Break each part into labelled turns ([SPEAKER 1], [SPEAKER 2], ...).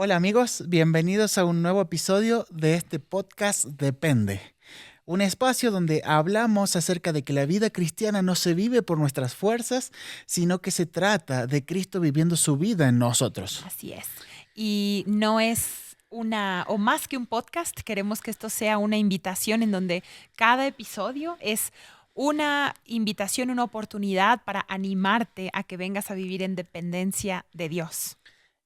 [SPEAKER 1] Hola amigos, bienvenidos a un nuevo episodio de este podcast Depende. Un espacio donde hablamos acerca de que la vida cristiana no se vive por nuestras fuerzas, sino que se trata de Cristo viviendo su vida en nosotros.
[SPEAKER 2] Así es. Y no es o más que un podcast, queremos que esto sea una invitación en donde cada episodio es una invitación, una oportunidad para animarte a que vengas a vivir en dependencia de Dios.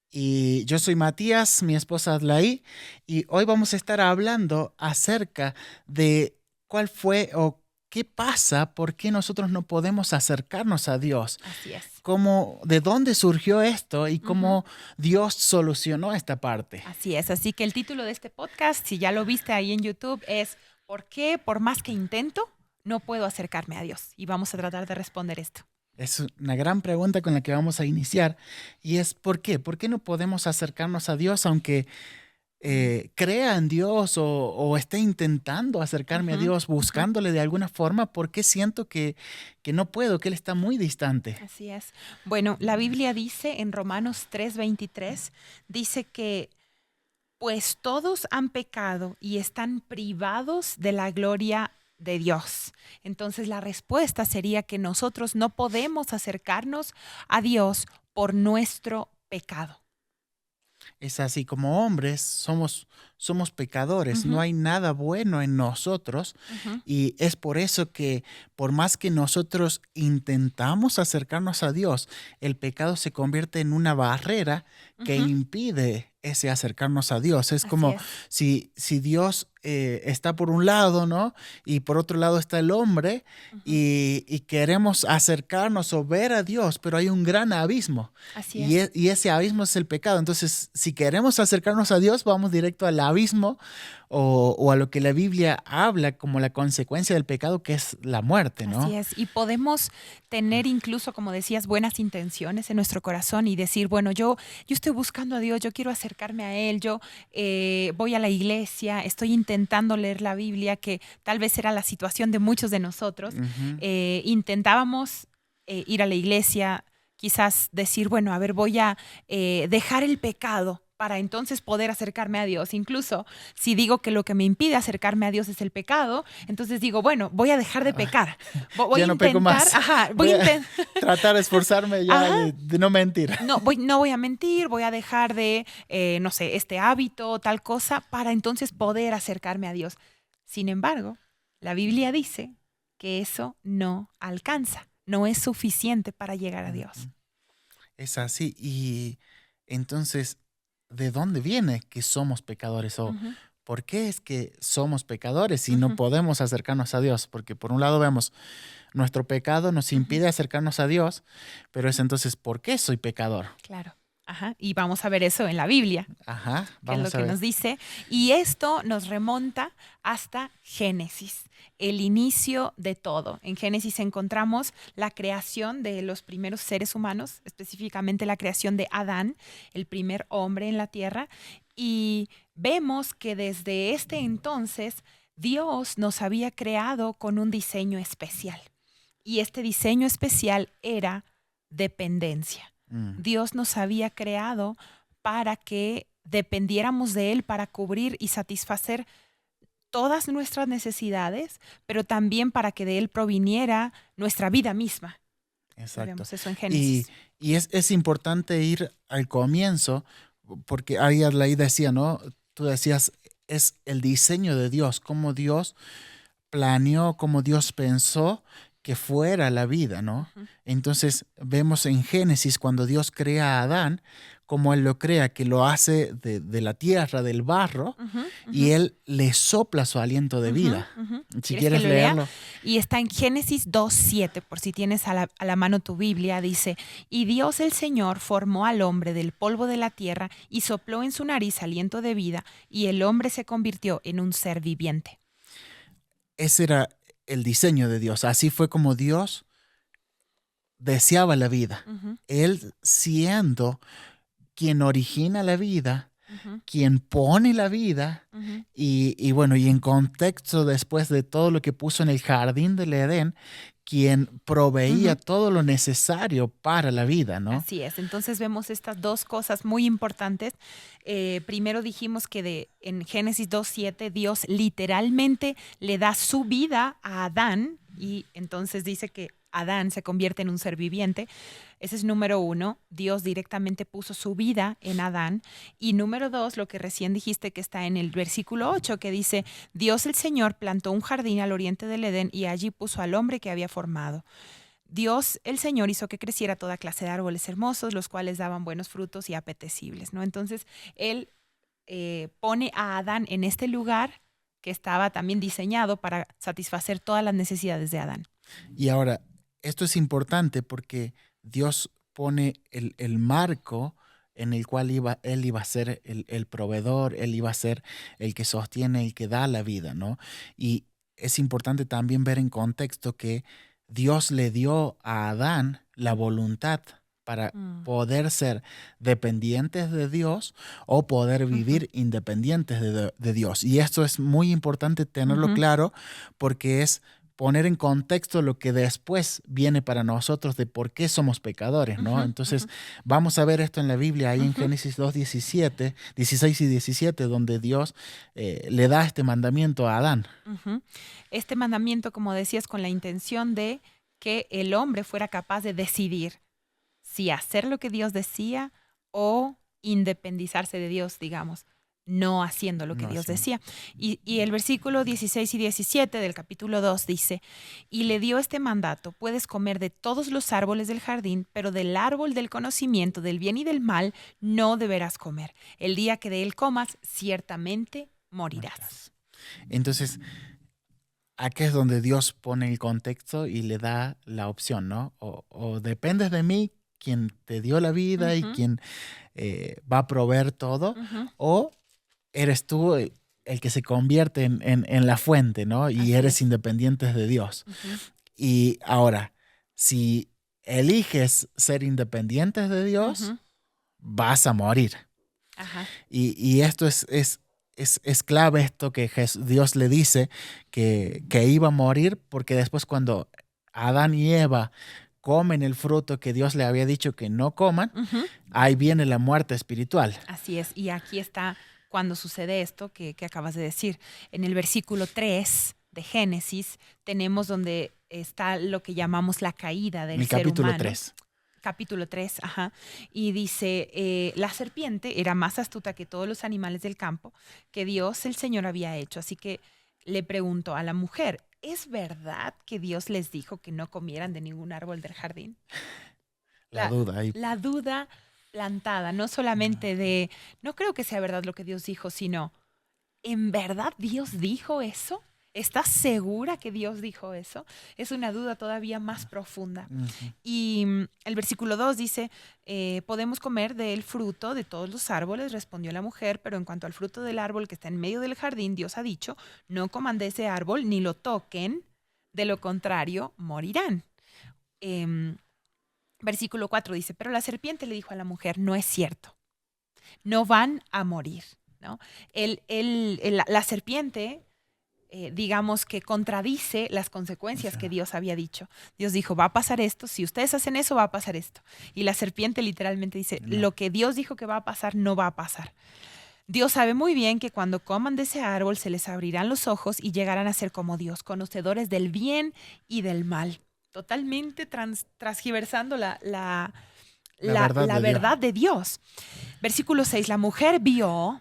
[SPEAKER 1] Y yo soy Matías, mi esposa Adlaí, y hoy vamos a estar hablando acerca de cuál fue o qué pasa, por qué nosotros no podemos acercarnos a Dios.
[SPEAKER 2] Así es.
[SPEAKER 1] De dónde surgió esto y cómo
[SPEAKER 2] Ujú.
[SPEAKER 1] Dios solucionó esta parte.
[SPEAKER 2] Así es. Así que el título de este podcast, si ya lo viste ahí en YouTube, es ¿por qué, por más que intento, no puedo acercarme a Dios? Y vamos a tratar de responder esto.
[SPEAKER 1] Es una gran pregunta con la que vamos a iniciar y es ¿por qué? ¿Por qué no podemos acercarnos a Dios aunque crea en Dios o esté intentando acercarme a
[SPEAKER 2] Ujú,
[SPEAKER 1] Dios,
[SPEAKER 2] ujú.
[SPEAKER 1] buscándole de alguna forma? ¿Por qué siento que no puedo, que Él está muy distante?
[SPEAKER 2] Así es. Bueno, la Biblia dice en Romanos 3:23, dice que pues todos han pecado y están privados de la gloria de Dios. Entonces la respuesta sería que nosotros no podemos acercarnos a Dios por nuestro pecado.
[SPEAKER 1] Es así, como hombres somos pecadores, no
[SPEAKER 2] Ujú,
[SPEAKER 1] hay nada bueno en nosotros
[SPEAKER 2] ujú,
[SPEAKER 1] y es por eso que por más que nosotros intentamos acercarnos a Dios, el pecado se convierte en una barrera que
[SPEAKER 2] ujú.
[SPEAKER 1] impide ese acercarnos a Dios. Es
[SPEAKER 2] Así
[SPEAKER 1] como
[SPEAKER 2] es.
[SPEAKER 1] si Dios está por un lado, ¿no? Y por otro lado está el hombre
[SPEAKER 2] Ujú.
[SPEAKER 1] y queremos acercarnos o ver a Dios, pero hay un gran abismo.
[SPEAKER 2] Así
[SPEAKER 1] Y,
[SPEAKER 2] es.
[SPEAKER 1] y ese abismo es el pecado. Entonces, si queremos acercarnos a Dios, vamos directo al abismo o a lo que la Biblia habla como la consecuencia del pecado, que es la muerte,
[SPEAKER 2] Así
[SPEAKER 1] ¿no?
[SPEAKER 2] es, y podemos tener incluso, como decías, buenas intenciones en nuestro corazón y decir, bueno, yo estoy buscando a Dios, yo quiero acercarme a Él, yo voy a la iglesia, estoy intentando leer la Biblia, que tal vez era la situación de muchos de nosotros.
[SPEAKER 1] Ujú.
[SPEAKER 2] Intentábamos ir a la iglesia, quizás decir, bueno, a ver, voy a dejar el pecado para entonces poder acercarme a Dios. Incluso si digo que lo que me impide acercarme a Dios es el pecado, entonces digo, bueno, voy a dejar de pecar. Voy
[SPEAKER 1] Ya
[SPEAKER 2] a
[SPEAKER 1] no peco
[SPEAKER 2] intentar,
[SPEAKER 1] más.
[SPEAKER 2] ajá, voy
[SPEAKER 1] Voy
[SPEAKER 2] a
[SPEAKER 1] a
[SPEAKER 2] intentar,
[SPEAKER 1] tratar de esforzarme ya
[SPEAKER 2] ajá,
[SPEAKER 1] de no mentir.
[SPEAKER 2] no voy a mentir, voy a dejar de, no sé, este hábito, tal cosa, para entonces poder acercarme a Dios. Sin embargo, la Biblia dice que eso no alcanza, no es suficiente para llegar a Dios.
[SPEAKER 1] Ujú. Es así. Y entonces, ¿de dónde viene que somos pecadores? ¿O
[SPEAKER 2] Ujú,
[SPEAKER 1] por qué es que somos pecadores y no
[SPEAKER 2] ujú,
[SPEAKER 1] podemos acercarnos a Dios? Porque por un lado vemos, nuestro pecado nos
[SPEAKER 2] ujú.
[SPEAKER 1] impide acercarnos a Dios, pero es entonces, ¿por qué soy pecador?
[SPEAKER 2] Claro. Ajá. Y vamos a ver eso en la Biblia.
[SPEAKER 1] Ajá,
[SPEAKER 2] Que es lo
[SPEAKER 1] vamos a
[SPEAKER 2] que
[SPEAKER 1] ver.
[SPEAKER 2] nos dice. Y esto nos remonta hasta Génesis, el inicio de todo. En Génesis encontramos la creación de los primeros seres humanos, específicamente la creación de Adán, el primer hombre en la tierra. Y vemos que desde este entonces Dios nos había creado con un diseño especial. Y este diseño especial era dependencia.
[SPEAKER 1] Mm,
[SPEAKER 2] Dios nos había creado para que dependiéramos de Él para cubrir y satisfacer todas nuestras necesidades, pero también para que de Él proviniera nuestra vida misma. Y
[SPEAKER 1] exacto.
[SPEAKER 2] vemos eso en
[SPEAKER 1] Y,
[SPEAKER 2] Génesis.
[SPEAKER 1] y es importante ir al comienzo, porque ahí Adlai decía, ¿no? Tú decías, es el diseño de Dios, cómo Dios planeó, cómo Dios pensó que fuera la vida, ¿no?
[SPEAKER 2] Ujú,
[SPEAKER 1] Entonces vemos en Génesis cuando Dios crea a Adán, como Él lo crea, que lo hace de la tierra, del barro,
[SPEAKER 2] ujú,
[SPEAKER 1] y
[SPEAKER 2] ujú,
[SPEAKER 1] Él le sopla su aliento de
[SPEAKER 2] ujú,
[SPEAKER 1] vida.
[SPEAKER 2] ujú.
[SPEAKER 1] Si
[SPEAKER 2] ¿Quieres que
[SPEAKER 1] quieres
[SPEAKER 2] lo lea?
[SPEAKER 1] leerlo.
[SPEAKER 2] Y está en Génesis 2:7, por si tienes a la mano tu Biblia, dice, y Dios el Señor formó al hombre del polvo de la tierra y sopló en su nariz aliento de vida, y el hombre se convirtió en un ser viviente.
[SPEAKER 1] Ese era el diseño de Dios. Así fue como Dios deseaba la vida.
[SPEAKER 2] Ujú,
[SPEAKER 1] Él siendo quien origina la vida,
[SPEAKER 2] Ujú,
[SPEAKER 1] quien pone la vida
[SPEAKER 2] ujú,
[SPEAKER 1] y bueno, y en contexto después de todo lo que puso en el jardín del Edén, quien proveía
[SPEAKER 2] ujú.
[SPEAKER 1] todo lo necesario para la vida, ¿no?
[SPEAKER 2] Así es. Entonces vemos estas dos cosas muy importantes. Primero dijimos que en Génesis 2:7 Dios literalmente le da su vida a Adán y entonces dice que Adán se convierte en un ser viviente. Ese es número uno. Dios directamente puso su vida en Adán. Y número dos, lo que recién dijiste que está en el versículo 8, que dice, Dios el Señor plantó un jardín al oriente del Edén y allí puso al hombre que había formado. Dios, el Señor, hizo que creciera toda clase de árboles hermosos, los cuales daban buenos frutos y apetecibles, ¿no? Entonces, Él pone a Adán en este lugar que estaba también diseñado para satisfacer todas las necesidades de Adán.
[SPEAKER 1] Y ahora, esto es importante porque Dios pone el marco en el cual él iba a ser el proveedor, él iba a ser el que sostiene, el que da la vida, ¿no? Y es importante también ver en contexto que Dios le dio a Adán la voluntad para
[SPEAKER 2] Mm.
[SPEAKER 1] poder ser dependientes de Dios o poder
[SPEAKER 2] Ujú,
[SPEAKER 1] vivir independientes de Dios. Y esto es muy importante tenerlo
[SPEAKER 2] ujú,
[SPEAKER 1] claro porque es poner en contexto lo que después viene para nosotros de por qué somos pecadores, ¿no?
[SPEAKER 2] ujú,
[SPEAKER 1] Entonces,
[SPEAKER 2] ujú,
[SPEAKER 1] vamos a ver esto en la Biblia, ahí en
[SPEAKER 2] ujú,
[SPEAKER 1] Génesis 2:17, 16 y 17, donde Dios le da este mandamiento a Adán.
[SPEAKER 2] ujú. Este mandamiento, como decías, con la intención de que el hombre fuera capaz de decidir si hacer lo que Dios decía o independizarse de Dios, digamos, no haciendo lo que
[SPEAKER 1] No
[SPEAKER 2] Dios
[SPEAKER 1] haciendo.
[SPEAKER 2] decía. Y el versículo 16 y 17 del capítulo 2 dice, y le dio este mandato, puedes comer de todos los árboles del jardín, pero del árbol del conocimiento del bien y del mal no deberás comer. El día que de él comas, ciertamente morirás.
[SPEAKER 1] Morirás. Entonces, aquí es donde Dios pone el contexto y le da la opción, ¿no? O dependes de mí, quien te dio la vida y
[SPEAKER 2] Ujú,
[SPEAKER 1] quien va a proveer todo,
[SPEAKER 2] ujú,
[SPEAKER 1] o eres tú el que se convierte en la fuente, ¿no? Y
[SPEAKER 2] así
[SPEAKER 1] eres
[SPEAKER 2] es.
[SPEAKER 1] independiente de Dios.
[SPEAKER 2] Ujú,
[SPEAKER 1] Y ahora, si eliges ser independiente de Dios,
[SPEAKER 2] ujú,
[SPEAKER 1] vas a morir.
[SPEAKER 2] ajá.
[SPEAKER 1] Y esto es clave, esto que Dios le dice que iba a morir, porque después cuando Adán y Eva comen el fruto que Dios le había dicho que no coman,
[SPEAKER 2] Ujú.
[SPEAKER 1] ahí viene la muerte espiritual.
[SPEAKER 2] Así es, y aquí está cuando sucede esto que acabas de decir. En el versículo 3 de Génesis tenemos donde está lo que llamamos la caída
[SPEAKER 1] En
[SPEAKER 2] del
[SPEAKER 1] el
[SPEAKER 2] ser
[SPEAKER 1] capítulo
[SPEAKER 2] humano.
[SPEAKER 1] 3.
[SPEAKER 2] Capítulo 3, ajá, y dice, la serpiente era más astuta que todos los animales del campo que Dios el Señor había hecho. Así que le preguntó a la mujer, ¿es verdad que Dios les dijo que no comieran de ningún árbol del jardín?
[SPEAKER 1] La
[SPEAKER 2] La,
[SPEAKER 1] duda ahí.
[SPEAKER 2] la duda plantada, no solamente de, no creo que sea verdad lo que Dios dijo, sino, ¿en verdad Dios dijo eso? ¿Estás segura que Dios dijo eso? Es una duda todavía más profunda.
[SPEAKER 1] Ujú.
[SPEAKER 2] Y el versículo 2 dice, podemos comer del fruto de todos los árboles, respondió la mujer, pero en cuanto al fruto del árbol que está en medio del jardín, Dios ha dicho, no coman de ese árbol ni lo toquen, de lo contrario, morirán. Em, Versículo 4 dice, pero la serpiente le dijo a la mujer, no es cierto, no van a morir, ¿no? La serpiente, digamos que contradice las
[SPEAKER 1] O
[SPEAKER 2] consecuencias que
[SPEAKER 1] sea,
[SPEAKER 2] Dios había dicho. Dios dijo, va a pasar esto, si ustedes hacen eso, va a pasar esto. Y la serpiente literalmente dice,
[SPEAKER 1] no.
[SPEAKER 2] lo que Dios dijo que va a pasar, no va a pasar. Dios sabe muy bien que cuando coman de ese árbol se les abrirán los ojos y llegarán a ser como Dios, conocedores del bien y del mal. Totalmente transgiversando
[SPEAKER 1] La verdad
[SPEAKER 2] la
[SPEAKER 1] de Dios.
[SPEAKER 2] verdad de Dios. Versículo 6, la mujer vio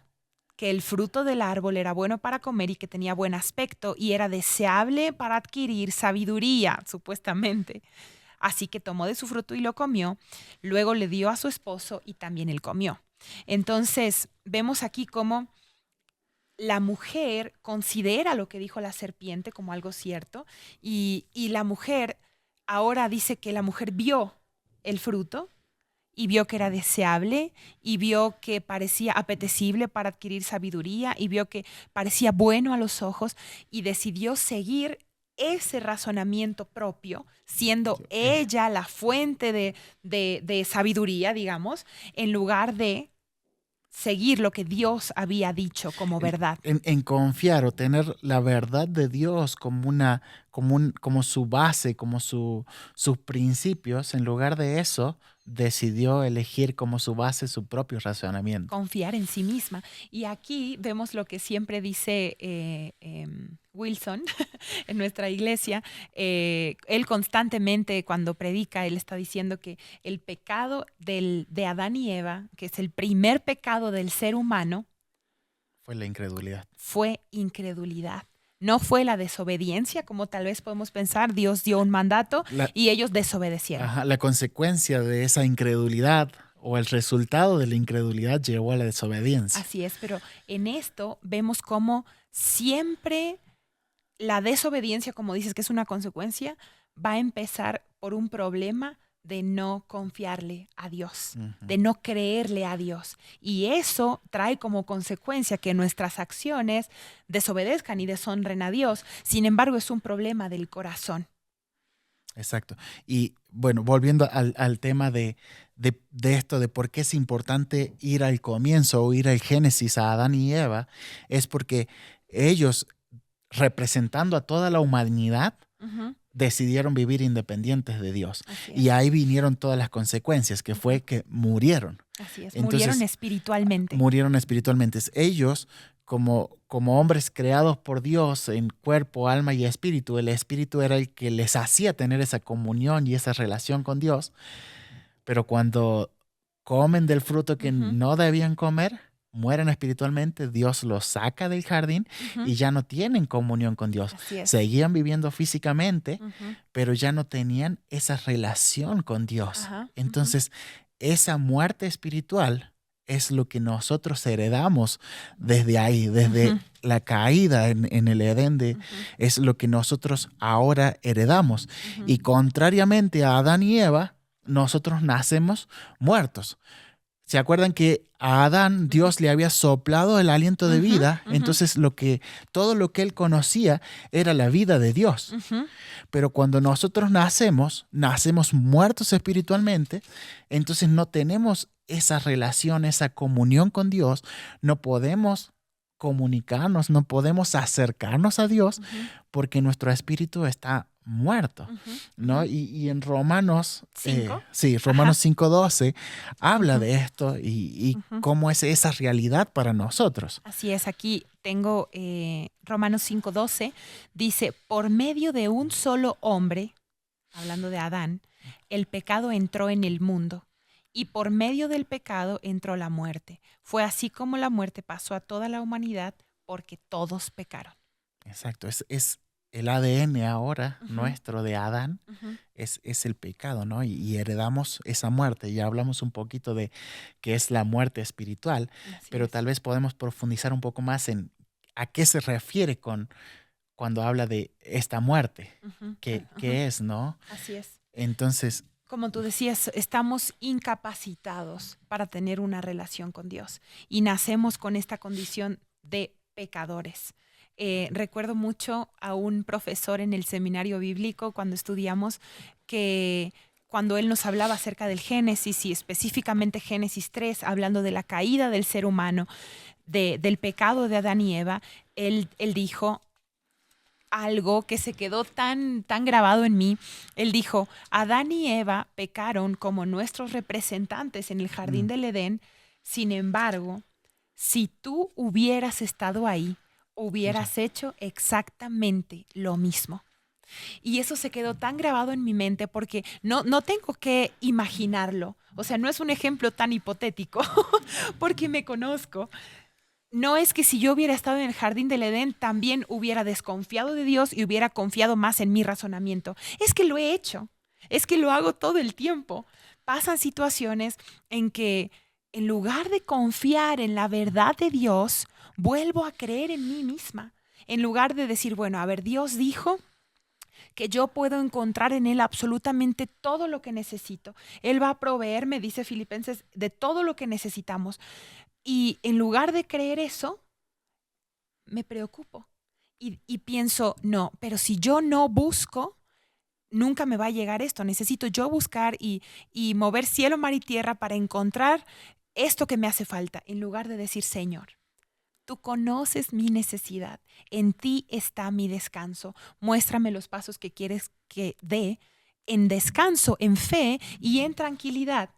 [SPEAKER 2] que el fruto del árbol era bueno para comer y que tenía buen aspecto y era deseable para adquirir sabiduría, supuestamente. Así que tomó de su fruto y lo comió, luego le dio a su esposo y también él comió. Entonces, vemos aquí cómo la mujer considera lo que dijo la serpiente como algo cierto y la mujer ahora dice que la mujer vio el fruto y vio que era deseable y vio que parecía apetecible para adquirir sabiduría y vio que parecía bueno a los ojos y decidió seguir ese razonamiento propio, siendo ella la fuente de sabiduría, digamos, en lugar de seguir lo que Dios había dicho como verdad.
[SPEAKER 1] En confiar o tener la verdad de Dios como su base, como sus principios, en lugar de eso, decidió elegir como su base su propio razonamiento.
[SPEAKER 2] Confiar en sí misma. Y aquí vemos lo que siempre dice Wilson en nuestra iglesia. Él constantemente cuando predica, él está diciendo que el pecado de Adán y Eva, que es el primer pecado del ser humano,
[SPEAKER 1] Fue la incredulidad.
[SPEAKER 2] fue incredulidad. No fue la desobediencia, como tal vez podemos pensar. Dios dio un mandato y ellos desobedecieron.
[SPEAKER 1] Ajá, la consecuencia de esa incredulidad o el resultado de la incredulidad llevó a la desobediencia.
[SPEAKER 2] Así es, pero en esto vemos cómo siempre la desobediencia, como dices que es una consecuencia, va a empezar por un problema de no confiarle a Dios, de no creerle a Dios. Y eso trae como consecuencia que nuestras acciones desobedezcan y deshonren a Dios. Sin embargo, es un problema del corazón.
[SPEAKER 1] Exacto. Y bueno, volviendo al tema de esto, de por qué es importante ir al comienzo o ir al Génesis a Adán y Eva, es porque ellos, representando a toda la humanidad, decidieron vivir independientes de Dios. Y ahí vinieron todas las consecuencias, que fue que murieron.
[SPEAKER 2] Así es, murieron espiritualmente.
[SPEAKER 1] Murieron espiritualmente. Ellos, como hombres creados por Dios en cuerpo, alma y espíritu, el espíritu era el que les hacía tener esa comunión y esa relación con Dios. Pero cuando comen del fruto que no debían comer, mueren espiritualmente, Dios los saca del jardín y ya no tienen comunión con Dios. Seguían viviendo físicamente, pero ya no tenían esa relación con Dios. Entonces, esa muerte espiritual es lo que nosotros heredamos desde ahí, desde la caída en el Edén, es lo que nosotros ahora heredamos. Y contrariamente a Adán y Eva, nosotros nacemos muertos. ¿Se acuerdan que a Adán Dios le había soplado el aliento de vida? Entonces todo lo que él conocía era la vida de Dios. Pero cuando nosotros nacemos muertos espiritualmente, entonces no tenemos esa relación, esa comunión con Dios, no podemos comunicarnos, no podemos acercarnos a Dios porque nuestro espíritu está muerto, ¿no? Y en Romanos
[SPEAKER 2] 5,
[SPEAKER 1] Romanos 5:12 habla de esto y cómo es esa realidad para nosotros.
[SPEAKER 2] Así es, aquí tengo Romanos 5:12, dice, por medio de un solo hombre, hablando de Adán, el pecado entró en el mundo y por medio del pecado entró la muerte. Fue así como la muerte pasó a toda la humanidad porque todos pecaron.
[SPEAKER 1] Exacto, es el ADN ahora nuestro de Adán, es el pecado, ¿no? Y heredamos esa muerte. Ya hablamos un poquito de qué es la muerte espiritual, pero tal vez podemos profundizar un poco más en a qué se refiere cuando habla de esta muerte, qué es, ¿no?
[SPEAKER 2] Así es.
[SPEAKER 1] Entonces,
[SPEAKER 2] como tú decías, estamos incapacitados para tener una relación con Dios y nacemos con esta condición de pecadores. Recuerdo mucho a un profesor en el seminario bíblico cuando estudiamos que cuando él nos hablaba acerca del Génesis y específicamente Génesis 3, hablando de la caída del ser humano, del pecado de Adán y Eva, él dijo algo que se quedó tan grabado en mí. Él dijo, Adán y Eva pecaron como nuestros representantes en el jardín del Edén, sin embargo, si tú hubieras estado ahí, hubieras hecho exactamente lo mismo. Y eso se quedó tan grabado en mi mente porque no tengo que imaginarlo. O sea, no es un ejemplo tan hipotético porque me conozco. No es que si yo hubiera estado en el jardín del Edén también hubiera desconfiado de Dios y hubiera confiado más en mi razonamiento. Es que lo he hecho. Es que lo hago todo el tiempo. Pasan situaciones en que en lugar de confiar en la verdad de Dios, vuelvo a creer en mí misma. En lugar de decir, bueno, a ver, Dios dijo que yo puedo encontrar en Él absolutamente todo lo que necesito. Él va a proveerme, dice Filipenses, de todo lo que necesitamos. Y en lugar de creer eso, me preocupo. Y pienso, no, pero si yo no busco, nunca me va a llegar esto. Necesito yo buscar y mover cielo, mar y tierra para encontrar esto que me hace falta, en lugar de decir, Señor, tú conoces mi necesidad, en ti está mi descanso, muéstrame los pasos que quieres que dé en descanso, en fe y en tranquilidad.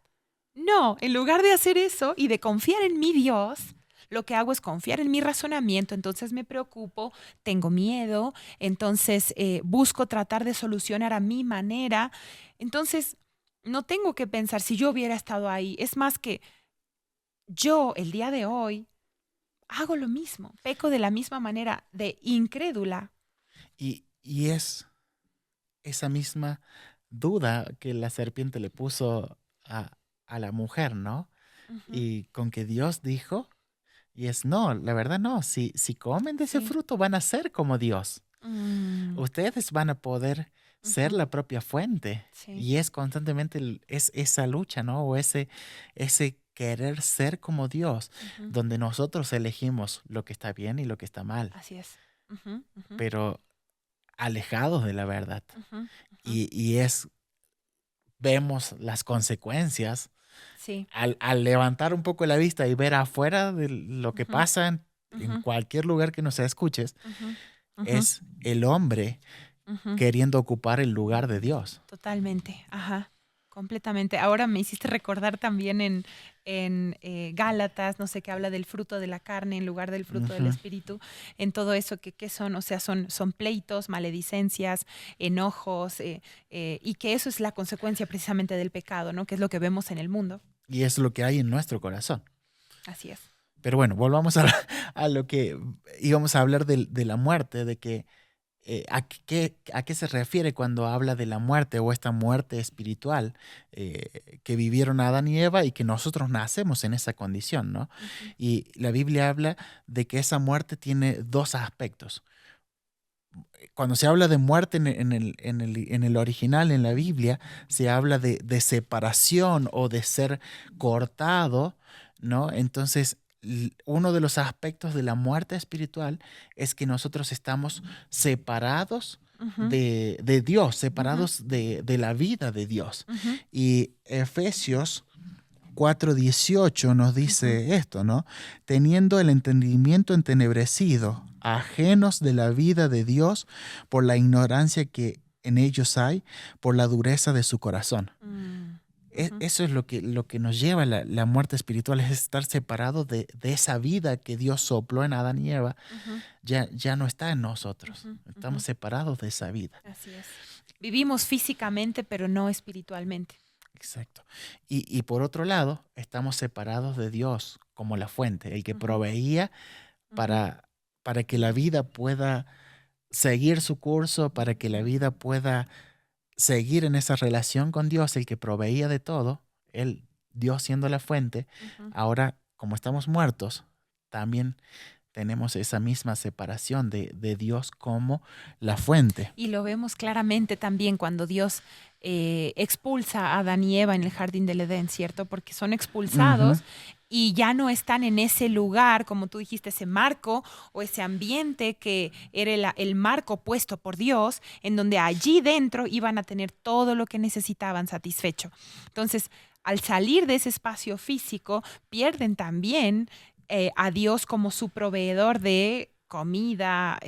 [SPEAKER 2] No, en lugar de hacer eso y de confiar en mi Dios, lo que hago es confiar en mi razonamiento, entonces me preocupo, tengo miedo, entonces busco tratar de solucionar a mi manera. Entonces, no tengo que pensar si yo hubiera estado ahí. Es más que yo, el día de hoy, hago lo mismo, peco de la misma manera, de incrédula.
[SPEAKER 1] Y es esa misma duda que la serpiente le puso a la mujer, ¿no?
[SPEAKER 2] Ujú.
[SPEAKER 1] Y con que Dios dijo, y es no, la verdad no, si comen de ese
[SPEAKER 2] Sí.
[SPEAKER 1] fruto van a ser como Dios.
[SPEAKER 2] Mm,
[SPEAKER 1] Ustedes van a poder ser
[SPEAKER 2] ujú.
[SPEAKER 1] la propia fuente.
[SPEAKER 2] Sí,
[SPEAKER 1] Y es constantemente es esa lucha, ¿no? O ese querer ser como Dios,
[SPEAKER 2] ujú.
[SPEAKER 1] donde nosotros elegimos lo que está bien y lo que está mal,
[SPEAKER 2] Así es. Ujú, ujú,
[SPEAKER 1] pero alejados de la verdad.
[SPEAKER 2] ujú, ujú.
[SPEAKER 1] Y vemos las consecuencias
[SPEAKER 2] Sí.
[SPEAKER 1] al levantar un poco la vista y ver afuera de lo que
[SPEAKER 2] Ujú,
[SPEAKER 1] pasa en
[SPEAKER 2] ujú,
[SPEAKER 1] cualquier lugar que nos escuches,
[SPEAKER 2] ujú, ujú,
[SPEAKER 1] es el hombre
[SPEAKER 2] ujú.
[SPEAKER 1] queriendo ocupar el lugar de Dios.
[SPEAKER 2] Totalmente, ajá, completamente. Ahora me hiciste recordar también en Gálatas, no sé, que habla del fruto de la carne en lugar del fruto del
[SPEAKER 1] Ujú.
[SPEAKER 2] espíritu, en todo eso que ¿qué son? O sea, son pleitos, maledicencias, enojos, y que eso es la consecuencia precisamente del pecado, ¿no? Que es lo que vemos en el mundo.
[SPEAKER 1] Y es lo que hay en nuestro corazón.
[SPEAKER 2] Así es.
[SPEAKER 1] Pero bueno, volvamos a lo que íbamos a hablar de la muerte, de que a qué se refiere cuando habla de la muerte o esta muerte espiritual que vivieron Adán y Eva y que nosotros nacemos en esa condición, ¿no?
[SPEAKER 2] Ujú,
[SPEAKER 1] Y la Biblia habla de que esa muerte tiene dos aspectos. Cuando se habla de muerte en el original, en la Biblia, se habla de separación o de ser cortado, ¿no? Entonces, uno de los aspectos de la muerte espiritual es que nosotros estamos separados
[SPEAKER 2] ujú,
[SPEAKER 1] de Dios,
[SPEAKER 2] ujú,
[SPEAKER 1] separados de la vida de Dios.
[SPEAKER 2] ujú,
[SPEAKER 1] Y Efesios 4:18 nos
[SPEAKER 2] ujú,
[SPEAKER 1] dice esto, ¿no? Teniendo el entendimiento entenebrecido, ajenos de la vida de Dios por la ignorancia que en ellos hay, por la dureza de su corazón.
[SPEAKER 2] mm, ujú,
[SPEAKER 1] Eso es lo que nos lleva a la muerte espiritual, es estar separado de esa vida que Dios sopló en Adán y Eva,
[SPEAKER 2] ujú,
[SPEAKER 1] ya no está en nosotros,
[SPEAKER 2] ujú,
[SPEAKER 1] estamos
[SPEAKER 2] ujú.
[SPEAKER 1] separados de esa vida.
[SPEAKER 2] Así es. Vivimos físicamente, pero no espiritualmente.
[SPEAKER 1] Exacto. Y por otro lado, estamos separados de Dios como la fuente, el que
[SPEAKER 2] Ujú,
[SPEAKER 1] proveía
[SPEAKER 2] ujú,
[SPEAKER 1] para, para que la vida pueda seguir su curso, para que la vida pueda seguir en esa relación con Dios, el que proveía de todo, Él, Dios siendo la fuente.
[SPEAKER 2] ujú.
[SPEAKER 1] Ahora, como estamos muertos, también tenemos esa misma separación de Dios como la fuente.
[SPEAKER 2] Y lo vemos claramente también cuando Dios expulsa a Adán y Eva en el jardín del Edén, ¿cierto? Porque son
[SPEAKER 1] Ujú,
[SPEAKER 2] expulsados y ya no están en ese lugar, como tú dijiste, ese marco o ese ambiente que era el marco puesto por Dios, en donde allí dentro iban a tener todo lo que necesitaban satisfecho. Entonces, al salir de ese espacio físico, pierden también a Dios como su proveedor de comida,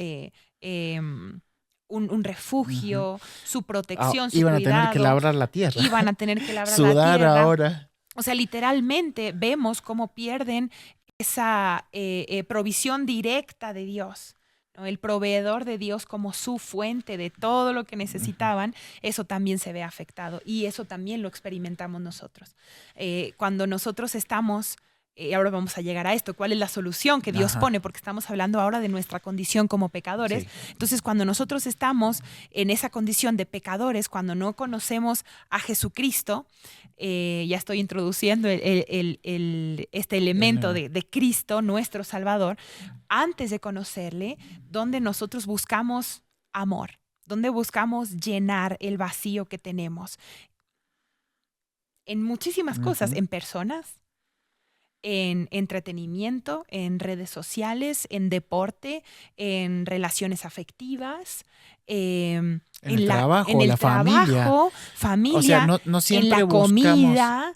[SPEAKER 2] em, un
[SPEAKER 1] ujú.
[SPEAKER 2] refugio, su protección, su
[SPEAKER 1] Iban a tener que
[SPEAKER 2] cuidado,
[SPEAKER 1] labrar la tierra,
[SPEAKER 2] iban a tener que labrar la
[SPEAKER 1] sudar
[SPEAKER 2] tierra.
[SPEAKER 1] ahora.
[SPEAKER 2] O sea, literalmente vemos cómo pierden esa provisión directa de Dios, ¿no? El proveedor de Dios como su fuente de todo lo que
[SPEAKER 1] Ujú.
[SPEAKER 2] necesitaban, eso también se ve afectado y eso también lo experimentamos nosotros. Cuando nosotros estamos, ahora vamos a llegar a esto, ¿cuál es la solución que Dios
[SPEAKER 1] Ajá,
[SPEAKER 2] pone? Porque estamos hablando ahora de nuestra condición como pecadores.
[SPEAKER 1] sí.
[SPEAKER 2] Entonces, cuando nosotros estamos en esa condición de pecadores, cuando no conocemos a Jesucristo, ya estoy introduciendo este elemento
[SPEAKER 1] El-
[SPEAKER 2] de Cristo, nuestro Salvador, antes de conocerle, donde nosotros buscamos amor, donde buscamos llenar el vacío que tenemos en muchísimas cosas,
[SPEAKER 1] Ujú.
[SPEAKER 2] en personas, en entretenimiento, en redes sociales, en deporte, en relaciones afectivas,
[SPEAKER 1] En el
[SPEAKER 2] en
[SPEAKER 1] trabajo,
[SPEAKER 2] el
[SPEAKER 1] la familia.
[SPEAKER 2] trabajo,
[SPEAKER 1] O sea,
[SPEAKER 2] familia,
[SPEAKER 1] no
[SPEAKER 2] en la
[SPEAKER 1] siempre buscamos.
[SPEAKER 2] comida.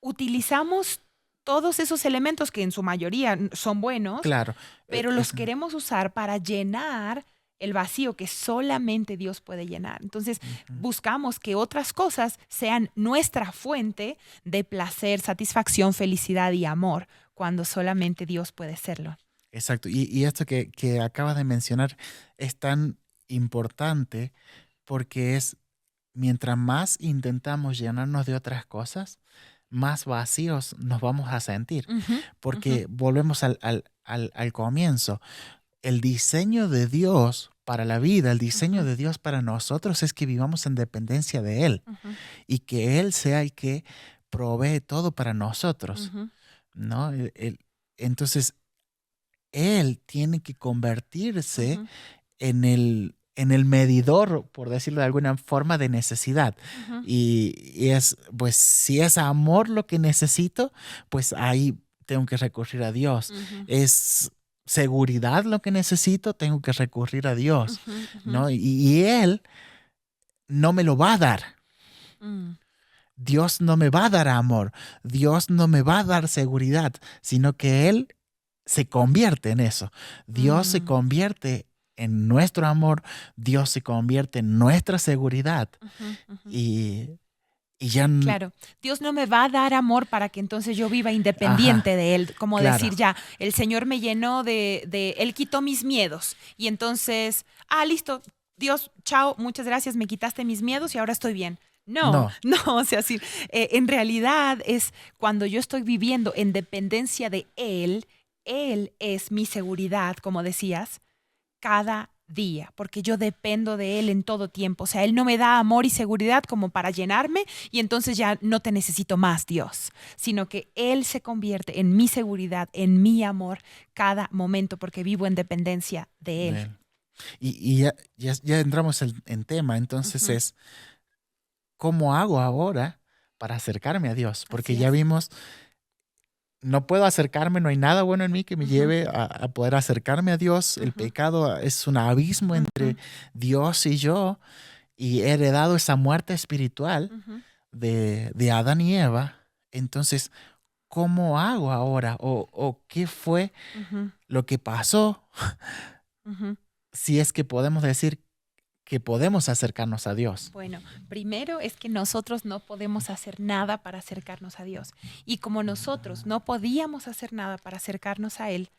[SPEAKER 2] Utilizamos todos esos elementos que en su mayoría son buenos,
[SPEAKER 1] Claro.
[SPEAKER 2] pero los queremos usar para llenar el vacío que solamente Dios puede llenar. Entonces, buscamos que otras cosas sean nuestra fuente de placer, satisfacción, felicidad y amor, cuando solamente Dios puede serlo.
[SPEAKER 1] Exacto. Y esto que acabas de mencionar es tan importante porque mientras más intentamos llenarnos de otras cosas, más vacíos nos vamos a sentir.
[SPEAKER 2] Ujú, ujú,
[SPEAKER 1] Porque volvemos al comienzo. El diseño de Dios para la vida, el diseño
[SPEAKER 2] ujú,
[SPEAKER 1] de Dios para nosotros es que vivamos en dependencia de Él
[SPEAKER 2] ujú,
[SPEAKER 1] y que Él sea el que provee todo para nosotros,
[SPEAKER 2] ujú,
[SPEAKER 1] ¿no? Entonces, Él tiene que convertirse
[SPEAKER 2] ujú,
[SPEAKER 1] en el medidor, por decirlo de alguna forma, de necesidad.
[SPEAKER 2] ujú,
[SPEAKER 1] Y pues, si es amor lo que necesito, pues ahí tengo que recurrir a Dios.
[SPEAKER 2] ujú,
[SPEAKER 1] Es seguridad lo que necesito, tengo que recurrir a Dios,
[SPEAKER 2] ujú, ujú,
[SPEAKER 1] ¿no? Y Él no me lo va a dar.
[SPEAKER 2] mm,
[SPEAKER 1] Dios no me va a dar amor. Dios no me va a dar seguridad, sino que Él se convierte en eso. Dios se
[SPEAKER 2] mm,
[SPEAKER 1] convierte en nuestro amor, Dios se convierte en nuestra seguridad
[SPEAKER 2] ujú, ujú.
[SPEAKER 1] y, y ya,
[SPEAKER 2] Claro, Dios no me va a dar amor para que entonces yo viva
[SPEAKER 1] ajá,
[SPEAKER 2] independiente de Él, como
[SPEAKER 1] claro,
[SPEAKER 2] decir ya, el Señor me llenó Él quitó mis miedos y entonces, listo, Dios, chao, muchas gracias, me quitaste mis miedos y ahora estoy bien. No,
[SPEAKER 1] no,
[SPEAKER 2] no, o sea, sí, en realidad es cuando yo estoy viviendo en dependencia de Él es mi seguridad, como decías, cada día, porque yo dependo de Él en todo tiempo. O sea, Él no me da amor y seguridad como para llenarme y entonces ya no te necesito más, Dios, sino que Él se convierte en mi seguridad, en mi amor cada momento, porque vivo en dependencia de Él.
[SPEAKER 1] de Él. Y ya entramos en tema, entonces
[SPEAKER 2] Ujú,
[SPEAKER 1] es, ¿cómo hago ahora para acercarme a Dios? Porque
[SPEAKER 2] así
[SPEAKER 1] ya
[SPEAKER 2] es.
[SPEAKER 1] vimos, no puedo acercarme, no hay nada bueno en mí que me
[SPEAKER 2] Ujú,
[SPEAKER 1] lleve a poder acercarme a Dios. El
[SPEAKER 2] ujú,
[SPEAKER 1] pecado es un abismo
[SPEAKER 2] ujú,
[SPEAKER 1] entre Dios y yo, y he heredado esa muerte espiritual
[SPEAKER 2] ujú,
[SPEAKER 1] de Adán y Eva. Entonces, ¿cómo hago ahora? ¿O qué fue
[SPEAKER 2] ujú,
[SPEAKER 1] lo que pasó?
[SPEAKER 2] ujú.
[SPEAKER 1] Si es que podemos decir que podemos acercarnos a Dios.
[SPEAKER 2] Bueno, primero es que nosotros no podemos hacer nada para acercarnos a Dios. Y como nosotros no podíamos hacer nada para acercarnos a Él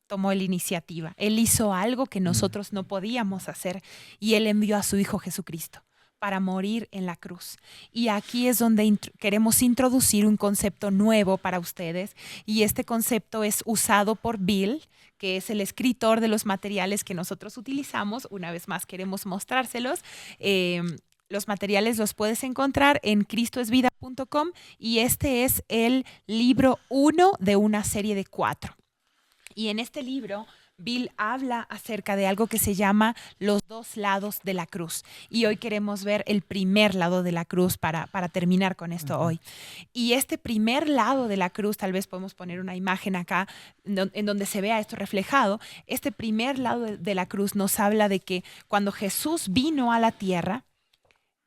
[SPEAKER 2] tomó la iniciativa. Él hizo algo que
[SPEAKER 1] Mm,
[SPEAKER 2] nosotros no podíamos hacer y Él envió a su Hijo Jesucristo para morir en la cruz. Y aquí es donde queremos introducir un concepto nuevo para ustedes y este concepto es usado por Bill, que es el escritor de los materiales que nosotros utilizamos. Una vez más queremos mostrárselos. Eh, los materiales los puedes encontrar en cristoesvida.com y este es el libro 1 de una serie de 4. Y en este libro, Bill habla acerca de algo que se llama los dos lados de la cruz. Y hoy queremos ver el primer lado de la cruz para terminar con esto
[SPEAKER 1] ujú,
[SPEAKER 2] hoy. Y este primer lado de la cruz, tal vez podemos poner una imagen acá en donde se vea esto reflejado. Este primer lado de la cruz nos habla de que cuando Jesús vino a la tierra,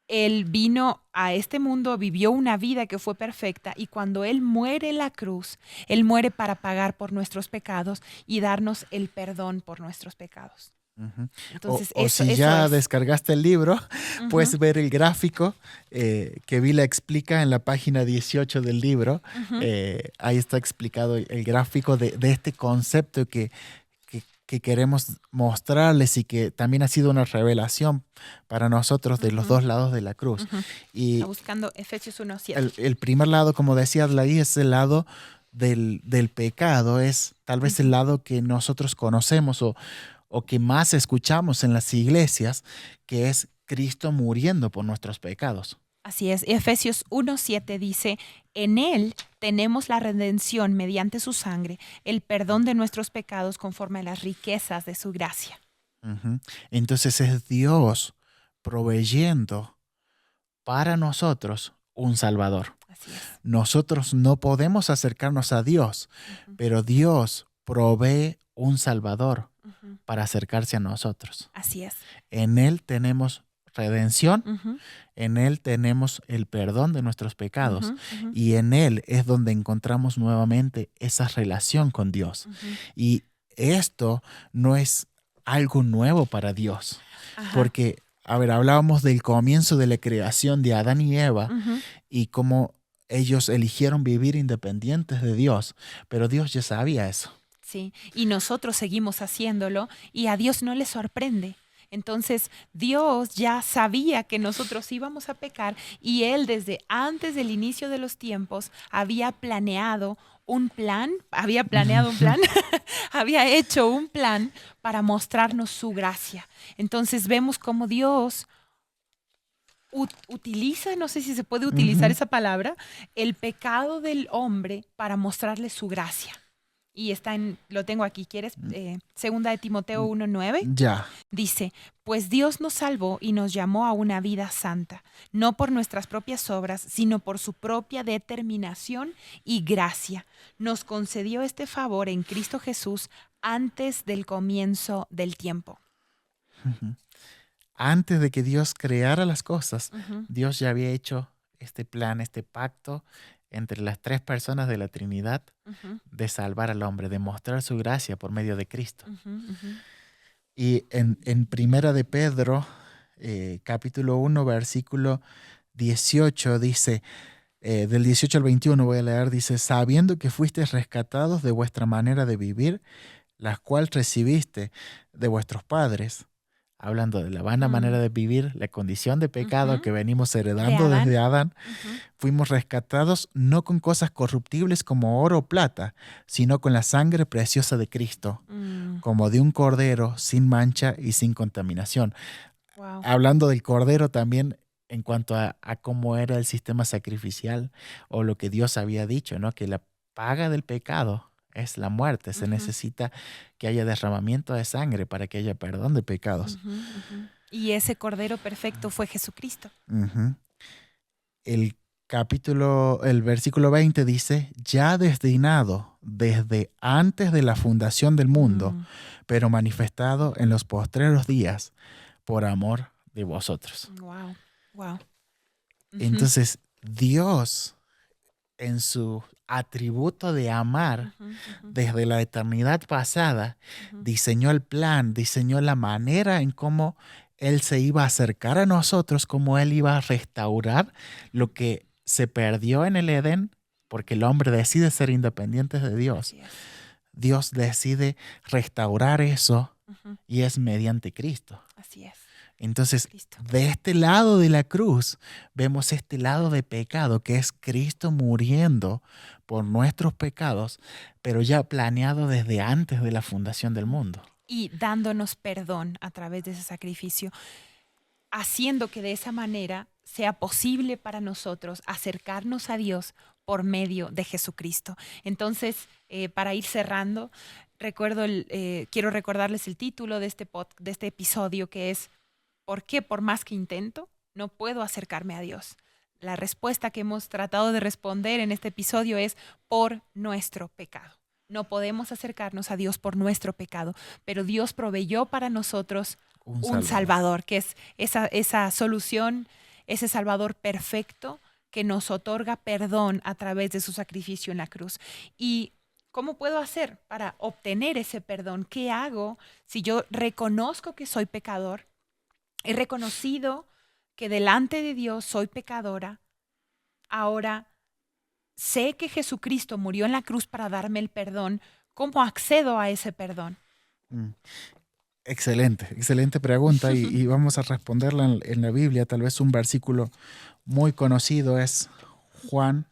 [SPEAKER 2] él vino a este mundo, vivió una vida que fue perfecta y cuando Él muere en la cruz, Él muere para pagar por nuestros pecados y darnos el perdón por nuestros pecados.
[SPEAKER 1] ujú.
[SPEAKER 2] Entonces,
[SPEAKER 1] O si
[SPEAKER 2] eso
[SPEAKER 1] ya
[SPEAKER 2] es.
[SPEAKER 1] descargaste el libro,
[SPEAKER 2] Ujú,
[SPEAKER 1] puedes ver el gráfico que Vila explica en la página 18 del libro.
[SPEAKER 2] ujú,
[SPEAKER 1] Ahí está explicado el gráfico de este concepto que queremos mostrarles y que también ha sido una revelación para nosotros de los
[SPEAKER 2] ujú,
[SPEAKER 1] dos lados de la cruz.
[SPEAKER 2] ujú. Está
[SPEAKER 1] Y
[SPEAKER 2] buscando Efesios 1:7.
[SPEAKER 1] el primer lado, como decía Adlaí, es el lado del pecado, es tal vez el
[SPEAKER 2] Ujú.
[SPEAKER 1] lado que nosotros conocemos o que más escuchamos en las iglesias, que es Cristo muriendo por nuestros pecados.
[SPEAKER 2] Así es, Efesios 1:7 dice, en Él tenemos la redención mediante su sangre, el perdón de nuestros pecados conforme a las riquezas de su gracia.
[SPEAKER 1] Ujú. Entonces es Dios proveyendo para nosotros un Salvador.
[SPEAKER 2] Así es.
[SPEAKER 1] Nosotros no podemos acercarnos a Dios,
[SPEAKER 2] Ujú,
[SPEAKER 1] pero Dios provee un Salvador
[SPEAKER 2] ujú.
[SPEAKER 1] para acercarse a nosotros.
[SPEAKER 2] Así es.
[SPEAKER 1] En Él tenemos redención,
[SPEAKER 2] Ujú,
[SPEAKER 1] en Él tenemos el perdón de nuestros pecados
[SPEAKER 2] ujú, ujú,
[SPEAKER 1] y en Él es donde encontramos nuevamente esa relación con Dios.
[SPEAKER 2] ujú.
[SPEAKER 1] Y esto no es algo nuevo para Dios,
[SPEAKER 2] Ajá.
[SPEAKER 1] porque, a ver, hablábamos del comienzo de la creación de Adán y Eva
[SPEAKER 2] Ujú.
[SPEAKER 1] y cómo ellos eligieron vivir independientes de Dios, pero Dios ya sabía eso.
[SPEAKER 2] Sí, y nosotros seguimos haciéndolo y a Dios no le sorprende. Entonces, Dios ya sabía que nosotros íbamos a pecar y Él desde antes del inicio de los tiempos había planeado un plan, había hecho un plan para mostrarnos su gracia. Entonces, vemos cómo Dios utiliza, no sé si se puede utilizar
[SPEAKER 1] Ujú.
[SPEAKER 2] esa palabra, el pecado del hombre para mostrarle su gracia. Y lo tengo aquí, ¿quieres? Segunda de Timoteo 1:9
[SPEAKER 1] Ya.
[SPEAKER 2] dice, pues Dios nos salvó y nos llamó a una vida santa, no por nuestras propias obras, sino por su propia determinación y gracia. Nos concedió este favor en Cristo Jesús antes del comienzo del tiempo.
[SPEAKER 1] Ujú. Antes de que Dios creara las cosas,
[SPEAKER 2] Ujú,
[SPEAKER 1] Dios ya había hecho este plan, este pacto entre las tres personas de la Trinidad
[SPEAKER 2] ujú,
[SPEAKER 1] de salvar al hombre, de mostrar su gracia por medio de Cristo.
[SPEAKER 2] ujú, ujú.
[SPEAKER 1] Y en Primera de Pedro, capítulo 1, versículo 18, dice, del 18 al 21 voy a leer, dice, sabiendo que fuisteis rescatados de vuestra manera de vivir, la cual recibiste de vuestros padres, hablando de la vana manera
[SPEAKER 2] Mm,
[SPEAKER 1] de vivir, la condición de pecado
[SPEAKER 2] ujú.
[SPEAKER 1] que venimos
[SPEAKER 2] De
[SPEAKER 1] heredando desde
[SPEAKER 2] Adán.
[SPEAKER 1] Adán,
[SPEAKER 2] Ujú.
[SPEAKER 1] fuimos rescatados no con cosas corruptibles como oro o plata, sino con la sangre preciosa de Cristo,
[SPEAKER 2] Mm,
[SPEAKER 1] como de un cordero sin mancha y sin contaminación.
[SPEAKER 2] wow.
[SPEAKER 1] Hablando del cordero también en cuanto a cómo era el sistema sacrificial o lo que Dios había dicho, ¿no? Que la paga del pecado es la muerte. Se
[SPEAKER 2] Ujú,
[SPEAKER 1] necesita que haya derramamiento de sangre para que haya perdón de pecados.
[SPEAKER 2] ujú, ujú. Y ese Cordero perfecto fue Jesucristo.
[SPEAKER 1] Ujú. El versículo 20 dice, ya destinado desde antes de la fundación del mundo,
[SPEAKER 2] Mm,
[SPEAKER 1] pero manifestado en los postreros días por amor de vosotros.
[SPEAKER 2] wow, wow. Ujú,
[SPEAKER 1] Entonces, Dios, en su atributo de amar,
[SPEAKER 2] ujú, ujú,
[SPEAKER 1] desde la eternidad pasada,
[SPEAKER 2] ujú.
[SPEAKER 1] diseñó el plan, diseñó la manera en cómo Él se iba a acercar a nosotros, cómo Él iba a restaurar lo que se perdió en el Edén, porque el hombre decide ser independiente de Dios.
[SPEAKER 2] Así es.
[SPEAKER 1] Dios decide restaurar eso
[SPEAKER 2] Ujú,
[SPEAKER 1] y es mediante Cristo.
[SPEAKER 2] así es.
[SPEAKER 1] Entonces,
[SPEAKER 2] Cristo.
[SPEAKER 1] de este lado de la cruz, vemos este lado de pecado, que es Cristo muriendo por nuestros pecados, pero ya planeado desde antes de la fundación del
[SPEAKER 2] Ujú.
[SPEAKER 1] mundo.
[SPEAKER 2] Y dándonos perdón a través de ese sacrificio, haciendo que de esa manera sea posible para nosotros acercarnos a Dios por medio de Jesucristo. Entonces, para ir cerrando, quiero recordarles el título de de este episodio, que es ¿por qué por más que intento no puedo acercarme a Dios? La respuesta que hemos tratado de responder en este episodio es por nuestro pecado. No podemos acercarnos a Dios por nuestro pecado, pero Dios proveyó para nosotros
[SPEAKER 1] Un
[SPEAKER 2] un
[SPEAKER 1] Salvador.
[SPEAKER 2] Salvador, que es esa solución, ese Salvador perfecto que nos otorga perdón a través de su sacrificio en la cruz. ¿Y cómo puedo hacer para obtener ese perdón? ¿Qué hago si yo reconozco que soy pecador? He reconocido que delante de Dios soy pecadora. Ahora sé que Jesucristo murió en la cruz para darme el perdón. ¿Cómo accedo a ese perdón?
[SPEAKER 1] Mm. Excelente, excelente pregunta y vamos a responderla en la Biblia. Tal vez un versículo muy conocido es Juan,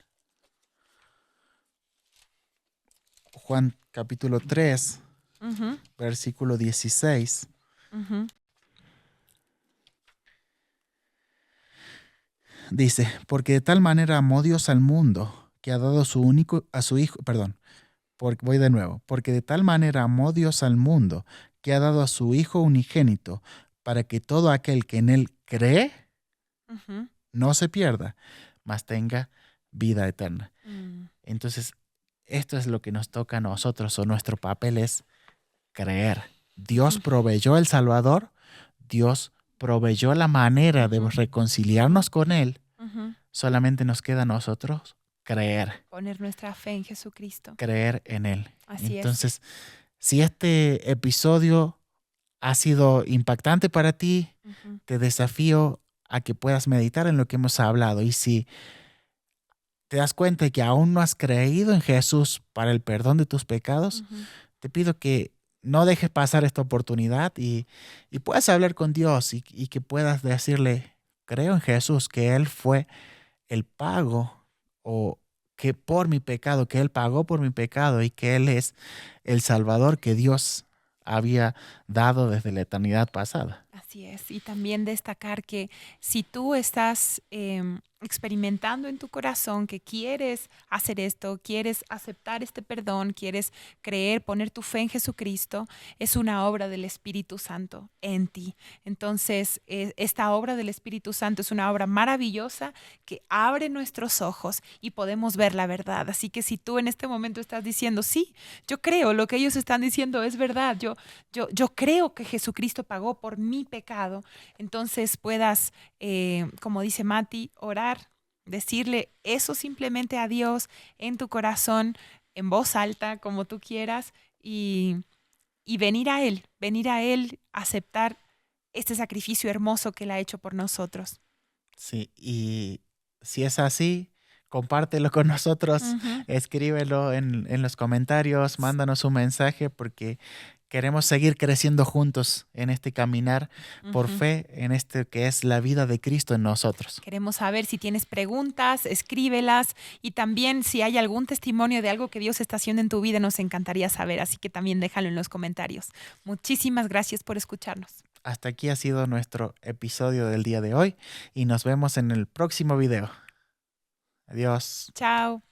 [SPEAKER 1] Juan capítulo 3,
[SPEAKER 2] Ujú,
[SPEAKER 1] versículo 16.
[SPEAKER 2] ujú,
[SPEAKER 1] Dice, porque de tal manera amó Dios al mundo que ha dado a su hijo, perdón, voy de nuevo, porque de tal manera amó Dios al mundo que ha dado a su hijo unigénito para que todo aquel que en él cree
[SPEAKER 2] ujú,
[SPEAKER 1] no se pierda, mas tenga vida eterna.
[SPEAKER 2] mm,
[SPEAKER 1] Entonces, esto es lo que nos toca a nosotros o nuestro papel es creer. Dios
[SPEAKER 2] ujú,
[SPEAKER 1] proveyó el Salvador, Dios proveyó la manera de
[SPEAKER 2] Ujú.
[SPEAKER 1] reconciliarnos con Él,
[SPEAKER 2] Ujú.
[SPEAKER 1] solamente nos queda a nosotros
[SPEAKER 2] Poner nuestra fe en Jesucristo.
[SPEAKER 1] creer en Él.
[SPEAKER 2] Así es.
[SPEAKER 1] Entonces, si este episodio ha sido impactante para ti,
[SPEAKER 2] Ujú.
[SPEAKER 1] te desafío a que puedas meditar en lo que hemos hablado. Y si te das cuenta de que aún no has creído en Jesús para el perdón de tus pecados,
[SPEAKER 2] Ujú.
[SPEAKER 1] te pido que no dejes pasar esta oportunidad y puedas hablar con Dios y que puedas decirle, creo en Jesús, que Él fue el pago o que por mi pecado, que Él pagó por mi pecado y que Él es el Salvador que Dios había dado desde la eternidad pasada.
[SPEAKER 2] Así es. Y también destacar que si tú estás experimentando en tu corazón que quieres hacer esto, quieres aceptar este perdón, quieres creer, poner tu fe en Jesucristo, es una obra del Espíritu Santo en ti. Entonces, esta obra del Espíritu Santo es una obra maravillosa que abre nuestros ojos y podemos ver la verdad. Así que si tú en este momento estás diciendo, sí, yo creo, lo que ellos están diciendo es verdad, yo creo que Jesucristo pagó por mi pecado, entonces puedas, como dice Mati, orar, decirle eso simplemente a Dios en tu corazón, en voz alta, como tú quieras, y venir a Él, aceptar este sacrificio hermoso que Él ha hecho por nosotros.
[SPEAKER 1] Sí, y si es así, compártelo con nosotros,
[SPEAKER 2] Ujú.
[SPEAKER 1] escríbelo en los comentarios, mándanos un mensaje porque queremos seguir creciendo juntos en este caminar por
[SPEAKER 2] Ujú.
[SPEAKER 1] fe, en este que es la vida de Cristo en nosotros.
[SPEAKER 2] Queremos saber si tienes preguntas, escríbelas y también si hay algún testimonio de algo que Dios está haciendo en tu vida, nos encantaría saber, así que también déjalo en los comentarios. Muchísimas gracias por escucharnos.
[SPEAKER 1] Hasta aquí ha sido nuestro episodio del día de hoy y nos vemos en el próximo video. Adiós.
[SPEAKER 2] Chao.